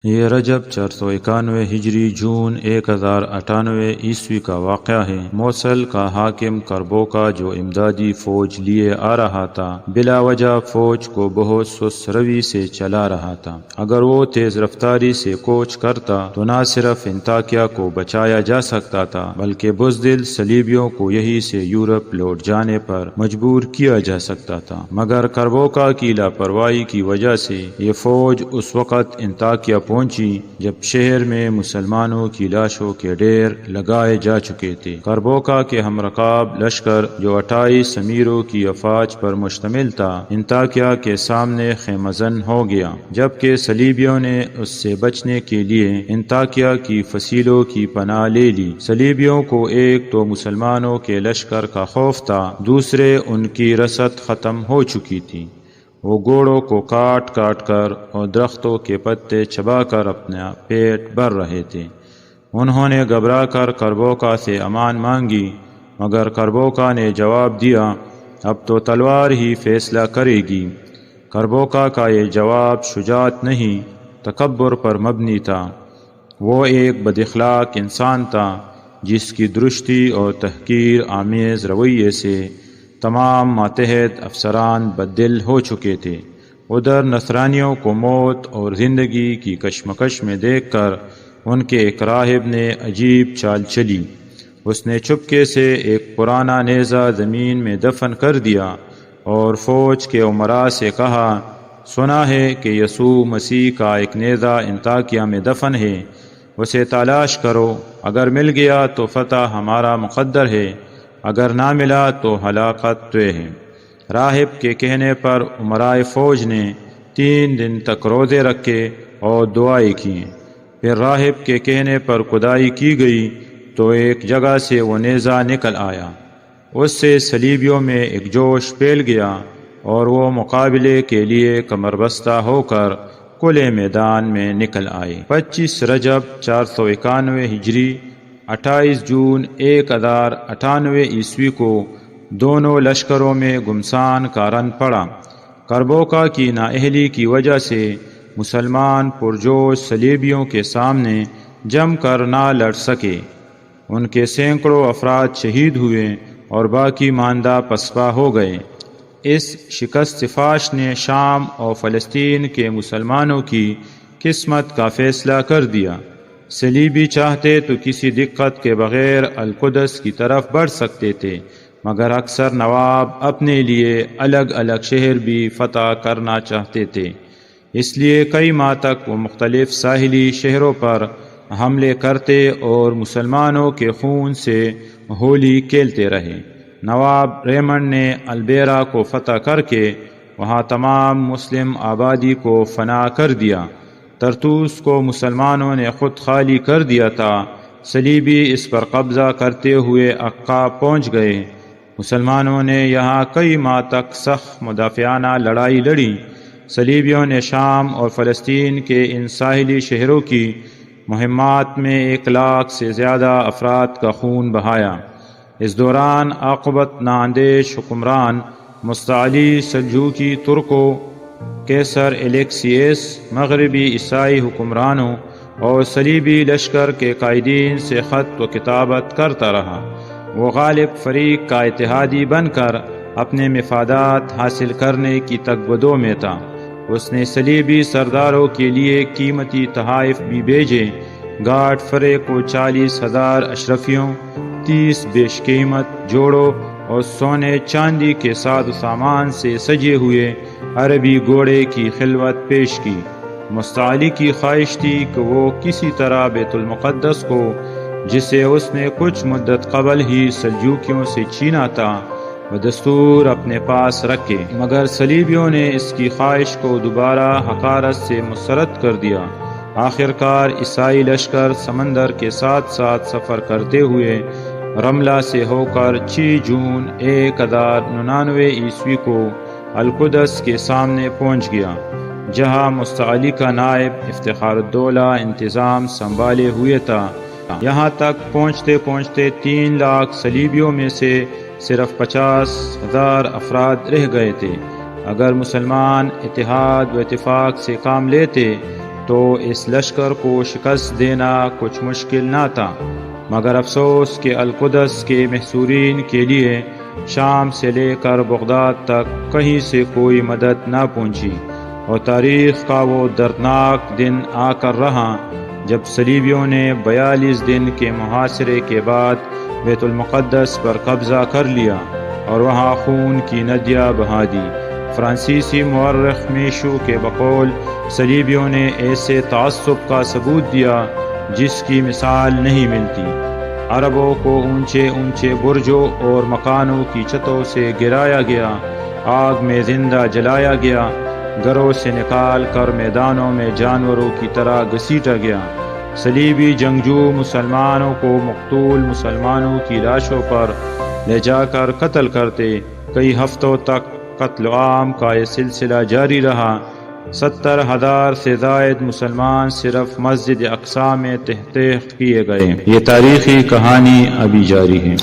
یہ رجب 491 ہجری جون 1098 عیسوی کا واقعہ ہے۔ موصل کا حاکم کربوکا جو امدادی فوج لیے آ رہا تھا بلا وجہ فوج کو بہت سست روی سے چلا رہا تھا۔ اگر وہ تیز رفتاری سے کوچ کرتا تو نہ صرف انطاکیہ کو بچایا جا سکتا تھا بلکہ بزدل صلیبیوں کو یہی سے یورپ لوٹ جانے پر مجبور کیا جا سکتا تھا، مگر کربوکا کی لاپرواہی کی وجہ سے یہ فوج اس وقت انطاکیہ پہنچی جب شہر میں مسلمانوں کی لاشوں کے ڈھیر لگائے جا چکے تھے۔ کربوکا کے ہم رکاب لشکر جو 28 امیروں کی افواج پر مشتمل تھا انطاکیہ کے سامنے خیمہ زن ہو گیا، جبکہ صلیبیوں نے اس سے بچنے کے لیے انطاکیہ کی فصیلوں کی پناہ لے لی۔ صلیبیوں کو ایک تو مسلمانوں کے لشکر کا خوف تھا، دوسرے ان کی رسد ختم ہو چکی تھی۔ وہ گھوڑوں کو کاٹ کاٹ کر اور درختوں کے پتے چبا کر اپنا پیٹ بھر رہے تھے۔ انہوں نے گھبرا کر کربوکا سے امان مانگی، مگر کربوکا نے جواب دیا، اب تو تلوار ہی فیصلہ کرے گی۔ کربوکا کا یہ جواب شجاعت نہیں، تکبر پر مبنی تھا۔ وہ ایک بد اخلاق انسان تھا جس کی درشتی اور تحقیر آمیز رویے سے تمام ماتحت افسران بددل ہو چکے تھے۔ ادھر نصرانیوں کو موت اور زندگی کی کشمکش میں دیکھ کر ان کے ایک راہب نے عجیب چال چلی۔ اس نے چپکے سے ایک پرانا نیزہ زمین میں دفن کر دیا اور فوج کے امراء سے کہا، سنا ہے کہ یسوع مسیح کا ایک نیزہ انطاکیہ میں دفن ہے، اسے تلاش کرو، اگر مل گیا تو فتح ہمارا مقدر ہے، اگر نہ ملا تو ہلاکت طے ہے۔ راہب کے کہنے پر امرائے فوج نے 3 دن تک روزے رکھے اور دعائیں کیں۔ پھر راہب کے کہنے پر کھدائی کی گئی تو ایک جگہ سے وہ نیزہ نکل آیا۔ اس سے صلیبیوں میں ایک جوش پھیل گیا اور وہ مقابلے کے لیے کمر بستہ ہو کر کھلے میدان میں نکل آئے۔ 25 رجب 491 ہجری 28 جون 1098 عیسوی کو دونوں لشکروں میں گھمسان کا رن پڑا۔ کربوکا کی نااہلی کی وجہ سے مسلمان پرجوش صلیبیوں کے سامنے جم کر نہ لڑ سکے۔ ان کے سینکڑوں افراد شہید ہوئے اور باقی ماندہ پسپا ہو گئے۔ اس شکست فاش نے شام اور فلسطین کے مسلمانوں کی قسمت کا فیصلہ کر دیا۔ صلیبی چاہتے تو کسی دقت کے بغیر القدس کی طرف بڑھ سکتے تھے، مگر اکثر نواب اپنے لیے الگ الگ شہر بھی فتح کرنا چاہتے تھے، اس لیے کئی ماہ تک وہ مختلف ساحلی شہروں پر حملے کرتے اور مسلمانوں کے خون سے ہولی کھیلتے رہے۔ نواب ریمنڈ نے البیرا کو فتح کر کے وہاں تمام مسلم آبادی کو فنا کر دیا۔ طرطوس کو مسلمانوں نے خود خالی کر دیا تھا۔ صلیبی اس پر قبضہ کرتے ہوئے عقا پہنچ گئے۔ مسلمانوں نے یہاں کئی ماہ تک سخت مدافعانہ لڑائی لڑی۔ صلیبیوں نے شام اور فلسطین کے ان ساحلی شہروں کی مہمات میں 1 لاکھ سے زیادہ افراد کا خون بہایا۔ اس دوران عاقبت نااندیش حکمران مستعلی سلجوقی ترکوں، قیصر الیکسیس مغربی عیسائی حکمرانوں اور صلیبی لشکر کے قائدین سے خط و کتابت کرتا رہا۔ وہ غالب فریق کا اتحادی بن کر اپنے مفادات حاصل کرنے کی تگبدو میں تھا۔ اس نے صلیبی سرداروں کے لیے قیمتی تحائف بھی بھیجے۔ گاڈ فرے کو 40,000 اشرفیوں، 30 بیش قیمت جوڑوں اور سونے چاندی کے ساز و سامان سے سجے ہوئے عربی گھوڑے کی خلوت پیش کی۔ مستعلی کی خواہش تھی کہ وہ کسی طرح بیت المقدس کو، جسے اس نے کچھ مدت قبل ہی سلجوقیوں سے چھینا تھا، بدستور اپنے پاس رکھے، مگر صلیبیوں نے اس کی خواہش کو دوبارہ حقارت سے مسرد کر دیا۔ آخر کار عیسائی لشکر سمندر کے ساتھ ساتھ سفر کرتے ہوئے رملہ سے ہو کر 6 جون 1099 عیسوی کو القدس کے سامنے پہنچ گیا، جہاں مستعلی کا نائب افتخار الدولہ انتظام سنبھالے ہوئے تھا۔ یہاں تک پہنچتے پہنچتے 3 لاکھ صلیبیوں میں سے صرف 50,000 افراد رہ گئے تھے۔ اگر مسلمان اتحاد و اتفاق سے کام لیتے تو اس لشکر کو شکست دینا کچھ مشکل نہ تھا، مگر افسوس کہ القدس کے محصورین کے لیے شام سے لے کر بغداد تک کہیں سے کوئی مدد نہ پہنچی، اور تاریخ کا وہ دردناک دن آ کر رہا جب صلیبیوں نے 42 دن کے محاصرے کے بعد بیت المقدس پر قبضہ کر لیا اور وہاں خون کی ندیاں بہا دی۔ فرانسیسی مورخ میشو کے بقول صلیبیوں نے ایسے تعصب کا ثبوت دیا جس کی مثال نہیں ملتی۔ عربوں کو اونچے اونچے برجوں اور مکانوں کی چھتوں سے گرایا گیا، آگ میں زندہ جلایا گیا، گھروں سے نکال کر میدانوں میں جانوروں کی طرح گھسیٹا گیا۔ صلیبی جنگجو مسلمانوں کو مقتول مسلمانوں کی لاشوں پر لے جا کر قتل کرتے۔ کئی ہفتوں تک قتل عام کا یہ سلسلہ جاری رہا۔ 70,000 سے زائد مسلمان صرف مسجد اقصی میں تحقیق کیے گئے۔ یہ تاریخی کہانی ابھی جاری ہے۔